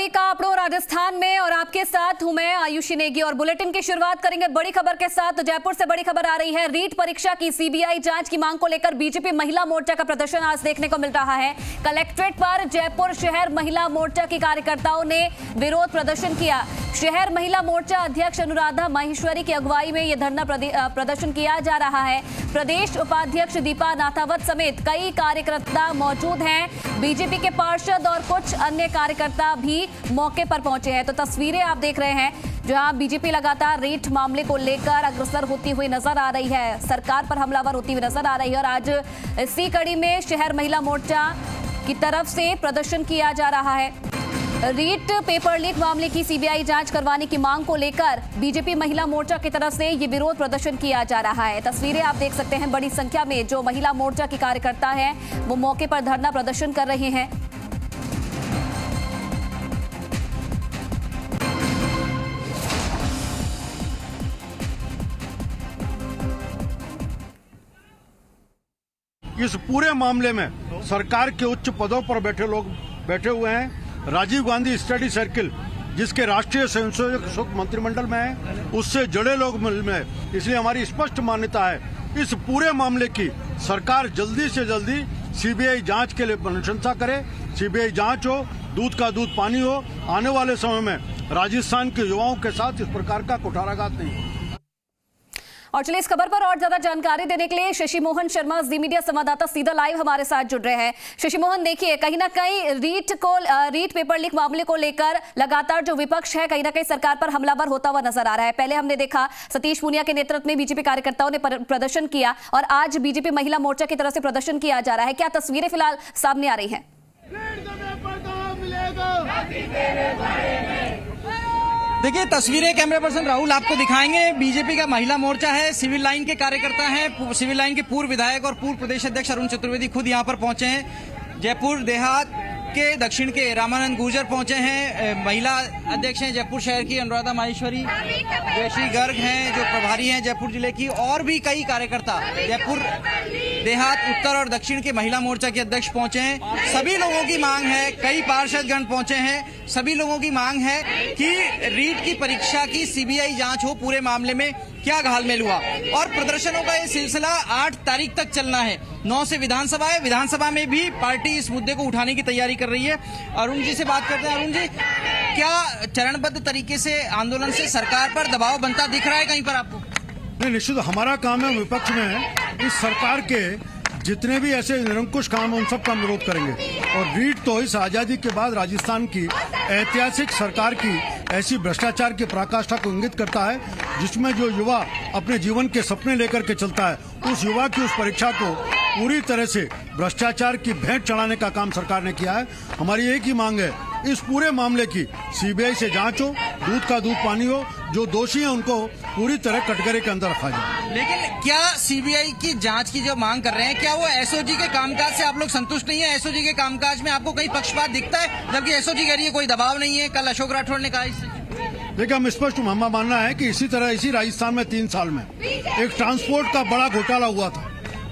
सभी का अपनों राजस्थान में और आपके साथ हूं मैं आयुषी नेगी और बुलेटिन की शुरुआत करेंगे बड़ी खबर के साथ। तो जयपुर से बड़ी खबर आ रही है। रीट परीक्षा की सीबीआई जांच की मांग को लेकर बीजेपी महिला मोर्चा का प्रदर्शन आज देखने को मिल रहा है। कलेक्ट्रेट पर जयपुर शहर महिला मोर्चा की कार्यकर्ताओं ने विरोध प्रदर्शन किया। शहर महिला मोर्चा अध्यक्ष अनुराधा माहेश्वरी की अगुवाई में यह धरना प्रदर्शन किया जा रहा है। प्रदेश उपाध्यक्ष दीपा नाथावत समेत कई कार्यकर्ता मौजूद हैं। बीजेपी के पार्षद और कुछ अन्य कार्यकर्ता भी मौके पर पहुंचे हैं। तो तस्वीरें आप देख रहे हैं जहां बीजेपी लगातार रीट मामले को लेकर अग्रसर होती हुई नजर आ रही है, सरकार पर हमलावर होती हुई नजर आ रही है। और आज इसी कड़ी में शहर महिला मोर्चा की तरफ से प्रदर्शन किया जा रहा है। रीट पेपर लीक मामले की सीबीआई जांच करवाने की मांग को लेकर बीजेपी महिला मोर्चा की तरफ से ये विरोध प्रदर्शन किया जा रहा है। तस्वीरें आप देख सकते हैं, बड़ी संख्या में जो महिला मोर्चा की कार्यकर्ता हैं वो मौके पर धरना प्रदर्शन कर रहे हैं। इस पूरे मामले में सरकार के उच्च पदों पर बैठे लोग बैठे हुए हैं। राजीव गांधी स्टडी सर्किल जिसके राष्ट्रीय संयोजक मंत्रिमंडल में है, उससे जुड़े लोग में, इसलिए हमारी स्पष्ट मान्यता है इस पूरे मामले की सरकार जल्दी से जल्दी सीबीआई जांच के लिए प्रशंसा करे। सीबीआई जांच हो, दूध का दूध पानी हो। आने वाले समय में राजस्थान के युवाओं के साथ इस प्रकार का कुठाराघात नहीं हो। और चलिए इस खबर पर और ज्यादा जानकारी देने के लिए शशि मोहन शर्मा जी मीडिया संवाददाता सीधा लाइव हमारे साथ जुड़ रहे हैं। शशि मोहन, देखिए कहीं ना कहीं रीट पेपर लीक मामले को लेकर लगातार जो विपक्ष है कहीं ना कहीं सरकार पर हमलावर होता हुआ नजर आ रहा है। पहले हमने देखा सतीश पूनिया के नेतृत्व में बीजेपी कार्यकर्ताओं ने प्रदर्शन किया और आज बीजेपी महिला मोर्चा की तरफ से प्रदर्शन किया जा रहा है। क्या तस्वीरें फिलहाल सामने आ रही है? देखिए तस्वीरें कैमरा पर्सन राहुल आपको दिखाएंगे। बीजेपी का महिला मोर्चा है, सिविल लाइन के कार्यकर्ता हैं। सिविल लाइन के पूर्व विधायक और पूर्व प्रदेश अध्यक्ष अरुण चतुर्वेदी खुद यहां पर पहुंचे हैं। जयपुर देहात के दक्षिण के रामानंद गुर्जर पहुंचे हैं। महिला अध्यक्ष हैं जयपुर शहर की अनुराधा माहेश्वरी, जयश्री गर्ग हैं जो प्रभारी हैं जयपुर जिले की, और भी कई कार्यकर्ता जयपुर देहात उत्तर और दक्षिण के महिला मोर्चा के अध्यक्ष पहुंचे हैं। सभी लोगों की मांग है, कई पार्षदगण पहुंचे हैं, सभी लोगों की मांग है कि रीट की परीक्षा की सीबीआई जांच हो, पूरे मामले में क्या घालमेल हुआ। और प्रदर्शनों का ये सिलसिला 8 तारीख तक चलना है। 9 से विधानसभा है, विधानसभा में भी पार्टी इस मुद्दे को उठाने की तैयारी कर रही है। अरुण जी से बात करते हैं। अरुण जी, क्या चरणबद्ध तरीके से आंदोलन से सरकार पर दबाव बनता दिख रहा है कहीं पर आपको? नहीं, निश्चित हमारा काम है विपक्ष में इस सरकार के जितने भी ऐसे निरंकुश काम उन सब का विरोध करेंगे। और रीट तो इस आजादी के बाद राजस्थान की ऐतिहासिक सरकार की ऐसी भ्रष्टाचार की पराकाष्ठा को इंगित करता है जिसमें जो युवा अपने जीवन के सपने लेकर के चलता है, उस युवा की उस परीक्षा को पूरी तरह से भ्रष्टाचार की भेंट चढ़ाने का काम सरकार ने किया है। हमारी एक ही मांग है इस पूरे मामले की सीबीआई से जांच हो, दूध का दूध पानी हो, जो दोषी हैं उनको पूरी तरह कटघरे के अंदर रखा जाए। लेकिन क्या सीबीआई की जांच की जो मांग कर रहे हैं, क्या वो एसओजी के कामकाज से आप लोग संतुष्ट नहीं है? एसओजी के कामकाज में आपको कहीं पक्षपात दिखता है, जबकि एसओजी कह रही है कोई दबाव नहीं है? कल अशोक राठौड़ ने कहा देखिए, हम स्पष्ट हमारा मानना है कि इसी राजस्थान में 3 साल में एक ट्रांसपोर्ट का बड़ा घोटाला हुआ था,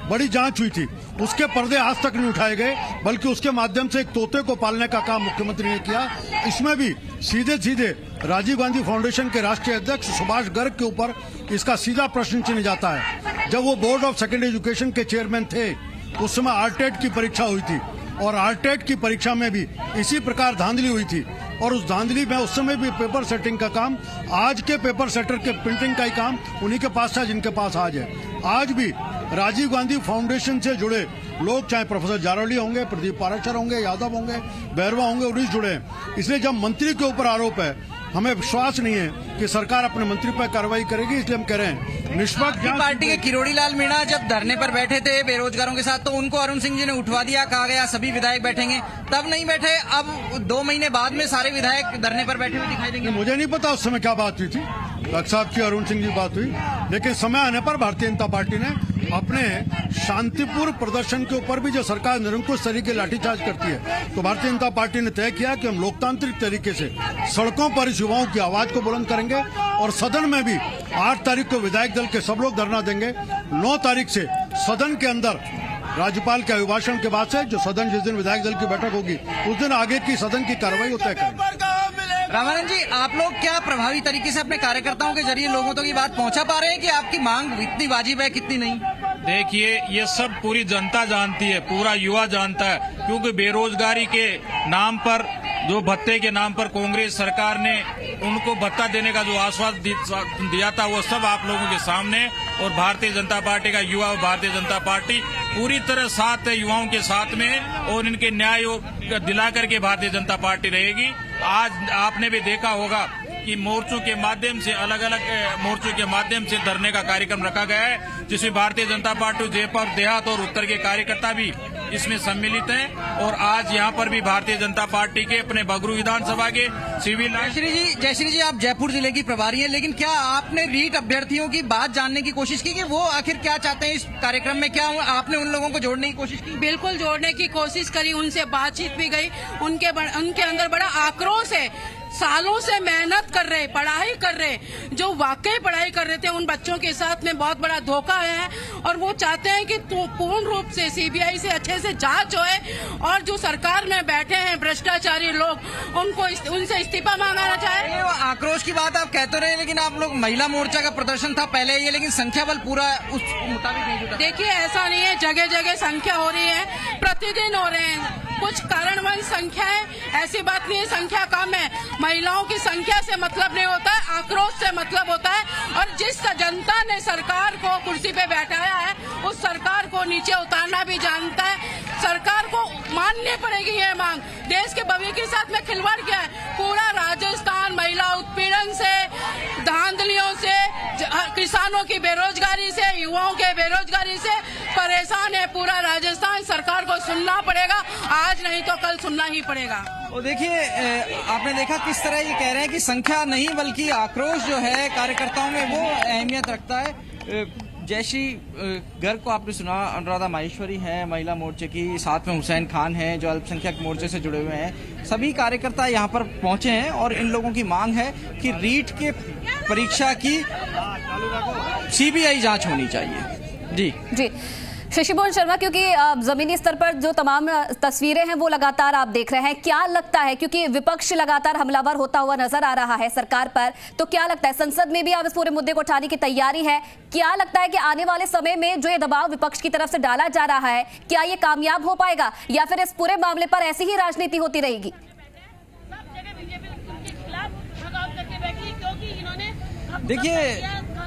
बड़ी जांच हुई थी, उसके पर्दे आज तक नहीं उठाए गए, बल्कि उसके माध्यम से एक तोते को पालने का काम मुख्यमंत्री ने किया। इसमें भी सीधे सीधे राजीव गांधी फाउंडेशन के राष्ट्रीय अध्यक्ष सुभाष गर्ग के ऊपर इसका सीधा प्रश्न चिन्ह जाता है। जब वो बोर्ड ऑफ सेकेंडरी एजुकेशन के चेयरमैन थे, उस समय आरटेट की परीक्षा हुई थी और आरटेट की परीक्षा में भी इसी प्रकार धांधली हुई थी। और उस धांधली में उस समय भी पेपर सेटिंग का काम, आज के पेपर सेटर के प्रिंटिंग का ही काम उन्हीं के पास था जिनके पास आज है। आज भी राजीव गांधी फाउंडेशन से जुड़े लोग, चाहे प्रोफेसर जारौली होंगे, प्रदीप पाराशर होंगे, यादव होंगे, बैरवा होंगे, उन्हीं जुड़े हैं। इसलिए जब मंत्री के ऊपर आरोप है, हमें विश्वास नहीं है कि सरकार अपने मंत्री पर कार्रवाई करेगी। इसलिए हम कह रहे हैं निष्पक्ष जांच। पार्टी के किरोड़ी लाल मीणा जब धरने पर बैठे थे बेरोजगारों के साथ, तो उनको अरुण सिंह जी ने उठवा दिया, कहा गया सभी विधायक बैठेंगे, तब नहीं बैठे। अब 2 महीने बाद में सारे विधायक धरने पर बैठे हुए दिखाई देंगे। मुझे नहीं पता उस समय क्या बात हुई थी, डॉक्टर साहब की अरुण सिंह जी बात हुई, लेकिन समय आने पर भारतीय जनता पार्टी ने अपने शांतिपूर्ण प्रदर्शन के ऊपर भी जो सरकार निरंकुश तरीके लाठीचार्ज करती है, तो भारतीय जनता पार्टी ने तय किया कि हम लोकतांत्रिक तरीके से सड़कों पर इस युवाओं की आवाज को बुलंद करेंगे। और सदन में भी 8 तारीख को विधायक दल के सब लोग धरना देंगे। 9 तारीख से सदन के अंदर राज्यपाल के अभिभाषण के बाद से जो सदन जिस दिन विधायक दल की बैठक होगी, उस दिन आगे की सदन की कार्रवाई तय करेंगे। रामानंद जी, आप लोग क्या प्रभावी तरीके से अपने कार्यकर्ताओं के जरिए लोगों तक ये बात पहुंचा पा रहे हैं कि आपकी मांग इतनी वाजिब है कितनी नहीं? देखिए, ये सब पूरी जनता जानती है, पूरा युवा जानता है, क्योंकि बेरोजगारी के नाम पर, जो भत्ते के नाम पर कांग्रेस सरकार ने उनको भत्ता देने का जो आश्वासन दिया था, वो सब आप लोगों के सामने। और भारतीय जनता पार्टी का युवा, भारतीय जनता पार्टी पूरी तरह साथ है युवाओं के साथ में, और इनके न्याय दिला करके भारतीय जनता पार्टी रहेगी। आज आपने भी देखा होगा कि मोर्चों के माध्यम से, अलग अलग मोर्चों के माध्यम से धरने का कार्यक्रम रखा गया है, जिसमें भारतीय जनता पार्टी जयपुर देहात और उत्तर के कार्यकर्ता भी इसमें सम्मिलित हैं। और आज यहाँ पर भी भारतीय जनता पार्टी के अपने बगरू विधानसभा के सिविल जयश्री जी, आप जयपुर जिले की प्रभारी हैं, लेकिन क्या आपने रीट अभ्यर्थियों की बात जानने की कोशिश की कि वो आखिर क्या चाहते हैं इस कार्यक्रम में? क्या आपने उन लोगों को जोड़ने की कोशिश की? बिल्कुल जोड़ने की कोशिश करी, उनसे बातचीत भी गई। उनके अंदर बड़ा आक्रोश है, सालों से मेहनत कर रहे, पढ़ाई कर रहे, जो वाकई पढ़ाई कर रहे थे, उन बच्चों के साथ में बहुत बड़ा धोखा है। और वो चाहते हैं कि पूर्ण रूप से सीबीआई से अच्छे से जांच होए, और जो सरकार में बैठे हैं भ्रष्टाचारी लोग, उनसे इस्तीफा मांगना चाहे। वो आक्रोश की बात आप कहते रहे, लेकिन आप लोग महिला मोर्चा का प्रदर्शन था पहले ये, लेकिन संख्या बल पूरा उस मुताबिक नहीं जुटा। देखिए, ऐसा नहीं है, जगह जगह संख्या हो रही है, प्रतिदिन हो रहे हैं। कुछ कारणवश संख्या है, ऐसी बात नहीं है संख्या कम है। महिलाओं की संख्या से मतलब नहीं होता है, आक्रोश से मतलब होता है। और जिस जनता ने सरकार को कुर्सी पे बैठाया है, उस सरकार को नीचे उतारना भी जानता है। सरकार को माननी पड़ेगी ये मांग। देश के भविष्य के साथ में खिलवाड़ किया है। पूरा राजस्थान महिला उत्पीड़न से, धांधलियों से, किसानों की बेरोजगारी से, युवाओं के बेरोजगारी से परेशान है पूरा राजस्थान। सरकार को सुनना पड़ेगा, आज नहीं तो कल सुनना ही पड़ेगा। और देखिए, आपने देखा किस तरह ये कह रहे हैं कि संख्या नहीं बल्कि आक्रोश जो है कार्यकर्ताओं में वो अहमियत रखता है। जयश्री गर्ग को आपने सुना, अनुराधा माहेश्वरी है महिला मोर्चे की, साथ में हुसैन खान है जो अल्पसंख्यक मोर्चे से जुड़े हुए हैं। सभी कार्यकर्ता यहाँ पर पहुंचे हैं और इन लोगों की मांग है कि रीट के परीक्षा की सीबीआई जांच होनी चाहिए। जी शशिभूषण शर्मा, क्योंकि जमीनी स्तर पर जो तमाम तस्वीरें हैं वो लगातार आप देख रहे हैं, क्या लगता है, क्योंकि विपक्ष लगातार हमलावर होता हुआ नजर आ रहा है सरकार पर, तो क्या लगता है संसद में भी अब इस पूरे मुद्दे को उठाने की तैयारी है? क्या लगता है कि आने वाले समय में जो ये दबाव विपक्ष की तरफ से डाला जा रहा है, क्या ये कामयाब हो पाएगा, या फिर इस पूरे मामले पर ऐसी ही राजनीति होती रहेगी? देखिए,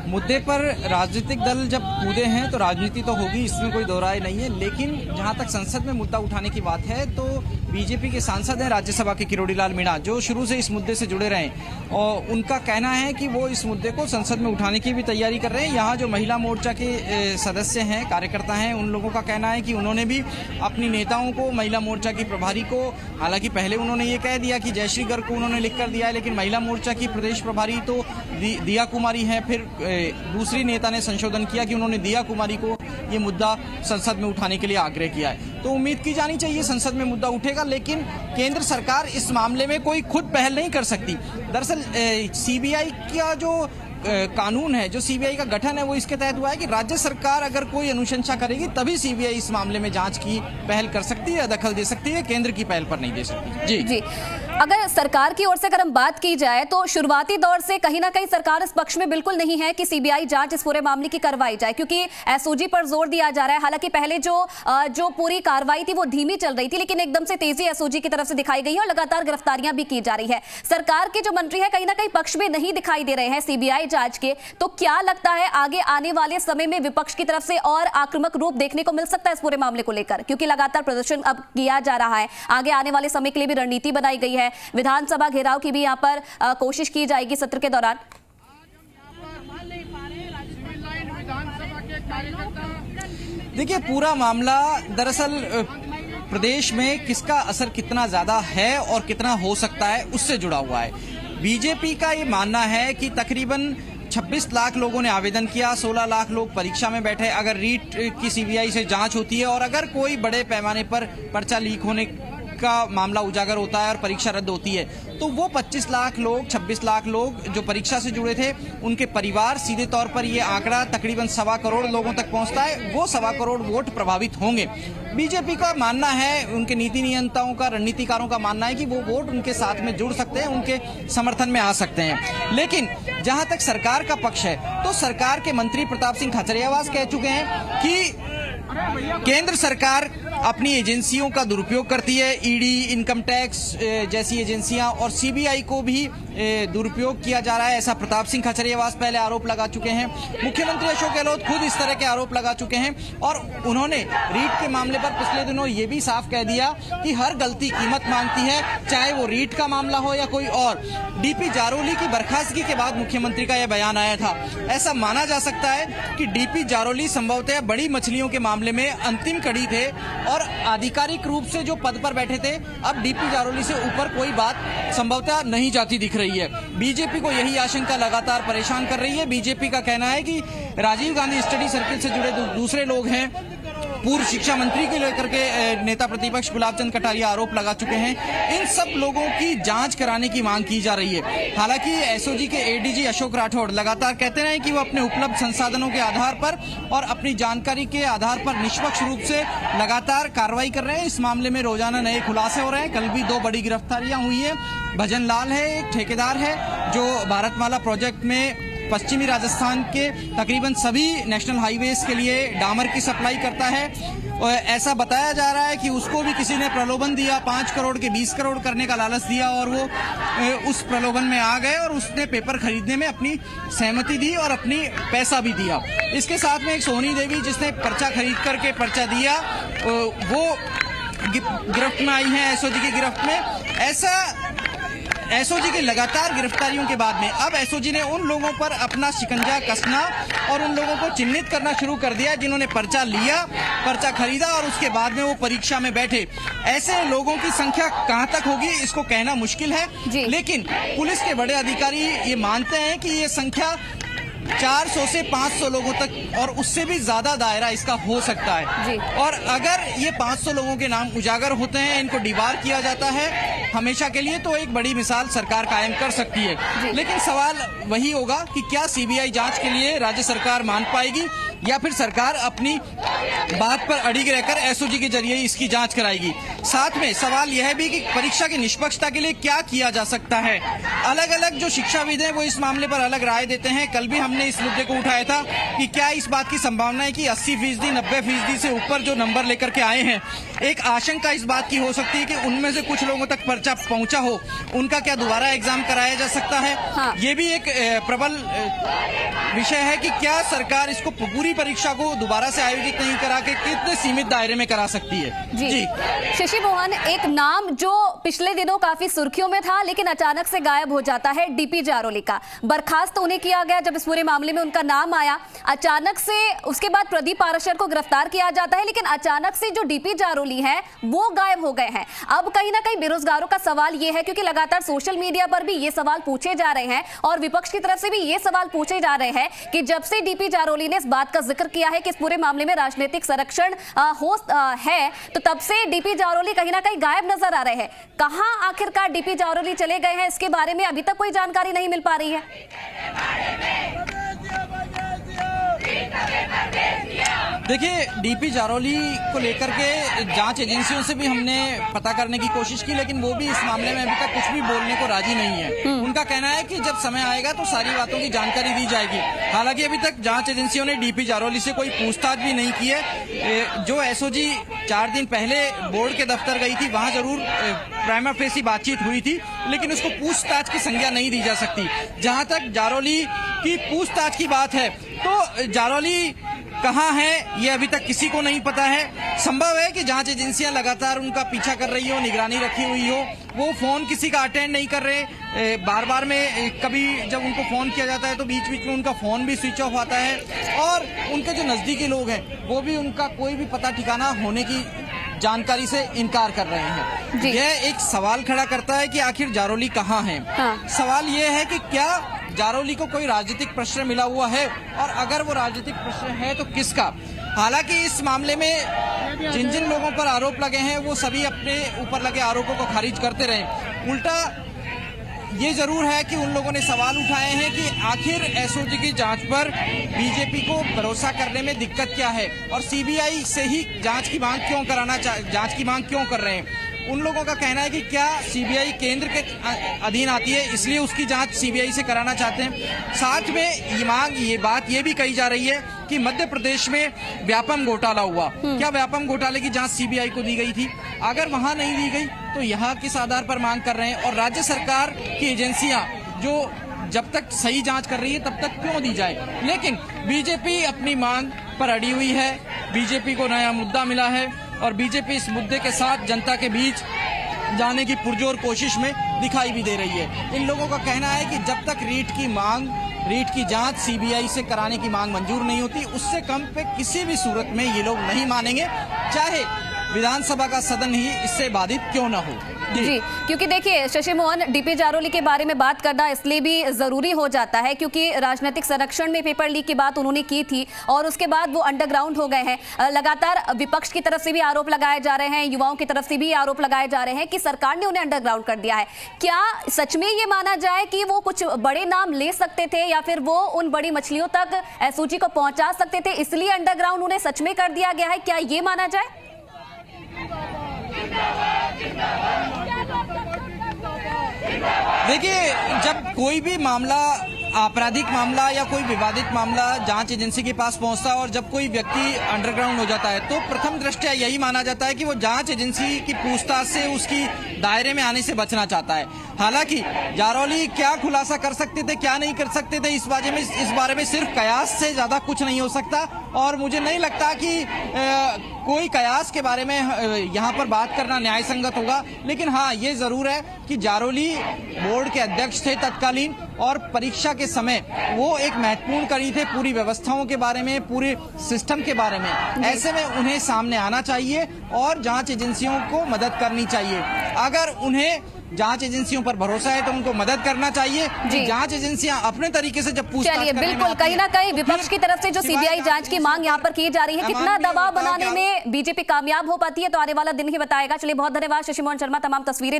मुद्दे पर राजनीतिक दल जब कूदे हैं तो राजनीति तो होगी, इसमें कोई दो राय नहीं है। लेकिन जहां तक संसद में मुद्दा उठाने की बात है, तो बीजेपी के सांसद हैं राज्यसभा के किरोड़ीलाल मीणा, जो शुरू से इस मुद्दे से जुड़े रहे, और उनका कहना है कि वो इस मुद्दे को संसद में उठाने की भी तैयारी कर रहे हैं। यहाँ जो महिला मोर्चा के सदस्य हैं, कार्यकर्ता हैं, उन लोगों का कहना है कि उन्होंने भी अपनी नेताओं को, महिला मोर्चा की प्रभारी को, हालांकि पहले उन्होंने ये कह दिया कि जयश्री गर्ग को उन्होंने लिख कर दिया है, लेकिन महिला मोर्चा की प्रदेश प्रभारी तो दिया कुमारी है। फिर दूसरी नेता ने संशोधन किया कि उन्होंने दिया कुमारी को ये मुद्दा संसद में उठाने के लिए आग्रह किया है। तो उम्मीद की जानी चाहिए संसद में मुद्दा उठेगा, लेकिन केंद्र सरकार इस मामले में कोई खुद पहल नहीं कर सकती। दरअसल सीबीआई का जो कानून है, जो सीबीआई का गठन है, वो इसके तहत हुआ है कि राज्य सरकार अगर कोई अनुशंसा करेगी तभी सीबीआई इस मामले में जांच की पहल कर सकती है, दखल दे सकती है, केंद्र की पहल पर नहीं दे सकती। जी, अगर सरकार की ओर से अगर हम बात की जाए तो शुरुआती दौर से कहीं ना कहीं सरकार इस पक्ष में बिल्कुल नहीं है कि सीबीआई जांच इस पूरे मामले की करवाई जाए, क्योंकि एसओजी पर जोर दिया जा रहा है। हालांकि पहले जो पूरी कार्रवाई थी वो धीमी चल रही थी, लेकिन एकदम से तेजी एसओजी की तरफ से दिखाई गई है और लगातार गिरफ्तारियां भी की जा रही है। सरकार के जो मंत्री है कहीं ना कहीं पक्ष में नहीं दिखाई दे रहे हैं सीबीआई जांच के। तो क्या लगता है आगे आने वाले समय में विपक्ष की तरफ से और आक्रामक रूप देखने को मिल सकता है इस पूरे मामले को लेकर, क्योंकि लगातार प्रदर्शन अब किया जा रहा है, आगे आने वाले समय के लिए भी रणनीति बनाई गई है, विधानसभा घेराव की भी यहाँ पर कोशिश की जाएगी सत्र के दौरान? देखिए, पूरा मामला दरअसल प्रदेश में किसका असर कितना ज्यादा है और कितना हो सकता है उससे जुड़ा हुआ है। बीजेपी का ये मानना है कि तकरीबन 26 लाख लोगों ने आवेदन किया, 16 लाख लोग परीक्षा में बैठे। अगर रीट की सीबीआई से जांच होती है और अगर कोई बड़े पैमाने पर पर्चा लीक होने का मामला उजागर होता है और परीक्षा रद्द होती है, तो वो 25 लाख लोग, 26 लाख लोग जो परीक्षा से जुड़े थे, उनके परिवार, सीधे तौर पर ये आंकड़ा तकरीबन 1.25 करोड़ लोगों तक पहुंचता है, वो 1.25 करोड़ वोट प्रभावित होंगे। बीजेपी का मानना है, उनके नीति नियंताओं का, रणनीतिकारों का मानना है कि वो वोट उनके साथ में जुड़ सकते हैं, उनके समर्थन में आ सकते हैं। लेकिन जहां तक सरकार का पक्ष है, तो सरकार के मंत्री प्रताप सिंह खाचरियावास कह चुके हैं कि केंद्र सरकार अपनी एजेंसियों का दुरुपयोग करती है, ईडी, इनकम टैक्स जैसी एजेंसियां, और सीबीआई को भी दुरुपयोग किया जा रहा है, ऐसा प्रताप सिंह खाचरियावास पहले आरोप लगा चुके हैं। मुख्यमंत्री अशोक गहलोत खुद इस तरह के आरोप लगा चुके हैं और उन्होंने रीट के मामले पर पिछले दिनों ये भी साफ कह दिया कि हर गलती कीमत मांगती है, चाहे वो रीट का मामला हो या कोई और। डीपी जारोली की बर्खास्तगी के बाद मुख्यमंत्री का यह बयान आया था। ऐसा माना जा सकता है कि डीपी जारोली संभवतः बड़ी मछलियों के मामले में अंतिम कड़ी थे और आधिकारिक रूप से जो पद पर बैठे थे, अब डीपी जारोली से ऊपर कोई बात संभवतः नहीं जाती दिख रही है। बीजेपी को यही आशंका लगातार परेशान कर रही है। बीजेपी का कहना है कि राजीव गांधी स्टडी सर्किल से जुड़े दूसरे लोग हैं, पूर्व शिक्षा मंत्री के लेकर के नेता प्रतिपक्ष गुलाब चंद कटारिया आरोप लगा चुके हैं। इन सब लोगों की जांच कराने की मांग की जा रही है। हालांकि एसओजी के एडीजी अशोक राठौड़ लगातार कहते रहे कि वो अपने उपलब्ध संसाधनों के आधार पर और अपनी जानकारी के आधार पर निष्पक्ष रूप से लगातार कार्रवाई कर रहे हैं। इस मामले में रोजाना नए खुलासे हो रहे हैं। कल भी 2 बड़ी गिरफ्तारियां हुई है। भजन लाल है, एक ठेकेदार है जो भारतमाला प्रोजेक्ट में पश्चिमी राजस्थान के तकरीबन सभी नेशनल हाईवेज के लिए डामर की सप्लाई करता है। और ऐसा बताया जा रहा है कि उसको भी किसी ने प्रलोभन दिया, 5 करोड़ के 20 करोड़ करने का लालच दिया और वो उस प्रलोभन में आ गए और उसने पेपर खरीदने में अपनी सहमति दी और अपनी पैसा भी दिया। इसके साथ में एक सोनी देवी जिसने पर्चा खरीद करके पर्चा दिया, वो गिरफ्त में आई है, एसओजी की गिरफ्त में। ऐसा एसओजी की लगातार गिरफ्तारियों के बाद में अब एसओजी ने उन लोगों पर अपना शिकंजा कसना और उन लोगों को चिन्हित करना शुरू कर दिया जिन्होंने पर्चा लिया, पर्चा खरीदा और उसके बाद में वो परीक्षा में बैठे। ऐसे लोगों की संख्या कहां तक होगी इसको कहना मुश्किल है, लेकिन पुलिस के बड़े अधिकारी ये मानते हैं कि ये संख्या 400 से 500 लोगों तक और उससे भी ज्यादा दायरा इसका हो सकता है। और अगर ये 500 लोगों के नाम उजागर होते हैं, इनको डिबार किया जाता है हमेशा के लिए, तो एक बड़ी मिसाल सरकार कायम कर सकती है। लेकिन सवाल वही होगा कि क्या सीबीआई जांच के लिए राज्य सरकार मान पाएगी या फिर सरकार अपनी बात पर अड़िग रहकर एसओजी के जरिए इसकी जांच कराएगी। साथ में सवाल यह भी कि परीक्षा की निष्पक्षता के लिए क्या किया जा सकता है। अलग अलग जो शिक्षाविद हैं वो इस मामले पर अलग राय देते हैं। कल भी हमने इस मुद्दे को उठाया था कि क्या इस बात की संभावना है कि 80%, 90% से ऊपर जो नंबर लेकर के आए हैं, एक आशंका इस बात की हो सकती है कि उनमें से कुछ लोगों तक पर्चा पहुंचा हो, उनका क्या दोबारा एग्जाम कराया जा सकता है। ये भी एक प्रबल विषय है कि क्या सरकार इसको पूरी परीक्षा को दोबारा से आयोजित नहीं करा के कितने सीमित दायरे में करा सकती है। जी शशि मोहन, एक नाम जो पिछले दिनों काफी सुर्खियों में था लेकिन अचानक से गायब हो जाता है, डीपी जारोली का बर्खास्त उन्हें किया गया जब इस पूरे मामले में उनका नाम आया। अचानक से उसके बाद प्रदीप पाराशर को गिरफ्तार किया जाता है, लेकिन अचानक से जो डीपी जारोली है वो गायब हो गए हैं। अब कहीं ना कहीं बेरोजगारों का सवाल ये है, क्योंकि लगातार सोशल मीडिया पर भी ये सवाल पूछे जा रहे हैं और विपक्ष की तरफ से भी ये सवाल पूछे जा रहे हैं कि जब से डीपी जारोली ने इस बात का जिक्र किया है कि इस पूरे मामले में राजनीतिक संरक्षण है, तो तब से डीपी जारोली कहीं ना कहीं गायब नजर आ रहे हैं। कहां आखिरकार डीपी जारोली चले गए हैं, इसके बारे में अभी तक कोई जानकारी नहीं मिल पा रही है। देखिए, डीपी जारोली को लेकर के जांच एजेंसियों से भी हमने पता करने की कोशिश की, लेकिन वो भी इस मामले में अभी तक कुछ भी बोलने को राजी नहीं है। उनका कहना है कि जब समय आएगा तो सारी बातों की जानकारी दी जाएगी। हालांकि अभी तक जांच एजेंसियों ने डीपी जारोली से कोई पूछताछ भी नहीं की है। जो एसओजी 4 दिन पहले बोर्ड के दफ्तर गई थी, वहां जरूर प्राइमा फेसी बातचीत हुई थी, लेकिन उसको पूछताछ की संज्ञा नहीं दी जा सकती। जहां तक जारोली की पूछताछ की बात है, तो जारोली कहां है ये अभी तक किसी को नहीं पता है। संभव है कि जांच एजेंसियां लगातार उनका पीछा कर रही हो, निगरानी रखी हुई हो, वो फोन किसी का अटेंड नहीं कर रहे। बार बार में कभी जब उनको फोन किया जाता है तो बीच बीच में उनका फोन भी स्विच ऑफ आता है और उनके जो नजदीकी लोग हैं वो भी उनका कोई भी पता ठिकाना होने की जानकारी से इनकार कर रहे हैं। यह एक सवाल खड़ा करता है कि आखिर जारोली कहाँ हैं। सवाल यह है कि क्या जारौली को कोई राजनीतिक प्रश्न मिला हुआ है, और अगर वो राजनीतिक प्रश्न है तो किसका। हालांकि इस मामले में जिन जिन लोगों पर आरोप लगे हैं वो सभी अपने ऊपर लगे आरोपों को खारिज करते रहे। उल्टा ये जरूर है कि उन लोगों ने सवाल उठाए हैं कि आखिर एसओजी की जांच पर बीजेपी को भरोसा करने में दिक्कत क्या है, और सीबीआई से ही जांच की मांग क्यों कर रहे हैं। उन लोगों का कहना है कि क्या सीबीआई केंद्र के अधीन आती है, इसलिए उसकी जांच सीबीआई से कराना चाहते हैं। साथ में ये बात ये भी कही जा रही है कि मध्य प्रदेश में व्यापम घोटाला हुआ, क्या व्यापम घोटाले की जांच सीबीआई को दी गई थी? अगर वहां नहीं दी गई तो यहाँ किस आधार पर मांग कर रहे हैं, और राज्य सरकार की एजेंसियां जो जब तक सही जांच कर रही है तब तक क्यों दी जाए। लेकिन बीजेपी अपनी मांग पर अड़ी हुई है, बीजेपी को नया मुद्दा मिला है और बीजेपी इस मुद्दे के साथ जनता के बीच जाने की पुरजोर कोशिश में दिखाई भी दे रही है। इन लोगों का कहना है कि जब तक रीट की जांच सीबीआई से कराने की मांग मंजूर नहीं होती, उससे कम पे किसी भी सूरत में ये लोग नहीं मानेंगे, चाहे विधानसभा का सदन ही इससे बाधित क्यों न हो। जी, क्योंकि देखिए शशि मोहन, डीपी जारौली के बारे में बात करना इसलिए भी जरूरी हो जाता है क्योंकि राजनीतिक संरक्षण में पेपर लीक की बात उन्होंने की थी और उसके बाद वो अंडरग्राउंड हो गए हैं। लगातार विपक्ष की तरफ से भी आरोप लगाए जा रहे हैं, युवाओं की तरफ से भी आरोप लगाए जा रहे हैं कि सरकार ने उन्हें अंडरग्राउंड कर दिया है। क्या सच में ये माना जाए कि वो कुछ बड़े नाम ले सकते थे या फिर वो उन बड़ी मछलियों तक एसओजी को पहुंचा सकते थे, इसलिए अंडरग्राउंड उन्हें सच में कर दिया गया है? क्या ये माना जाए? देखिए, जब कोई भी मामला, आपराधिक मामला या कोई विवादित मामला जांच एजेंसी के पास पहुंचता है और जब कोई व्यक्ति अंडरग्राउंड हो जाता है तो प्रथम दृष्टया यही माना जाता है कि वो जांच एजेंसी की पूछताछ से उसकी दायरे में आने से बचना चाहता है। हालांकि जारौली क्या खुलासा कर सकते थे, क्या नहीं कर सकते थे, इस बारे में सिर्फ कयास से ज्यादा कुछ नहीं हो सकता, और मुझे नहीं लगता कि कोई कयास के बारे में यहाँ पर बात करना न्याय संगत होगा। लेकिन हाँ, ये जरूर है कि जारौली बोर्ड के अध्यक्ष थे तत्कालीन, और परीक्षा के समय वो एक महत्वपूर्ण कड़ी थे पूरी व्यवस्थाओं के बारे में, पूरे सिस्टम के बारे में। ऐसे में उन्हें सामने आना चाहिए और जांच एजेंसियों को मदद करनी चाहिए। अगर उन्हें जांच एजेंसियों पर भरोसा है तो उनको मदद करना चाहिए। जांच एजेंसियां अपने तरीके से जब पूछताछ चलिए, बिल्कुल, कहीं ना कहीं विपक्ष की तरफ से जो सीबीआई जांच की मांग यहाँ पर की जा रही है, कितना दबाव बनाने में बीजेपी कामयाब हो पाती है तो आने वाला दिन ही बताएगा। चलिए, बहुत धन्यवाद शशि मोहन शर्मा, तमाम तस्वीरें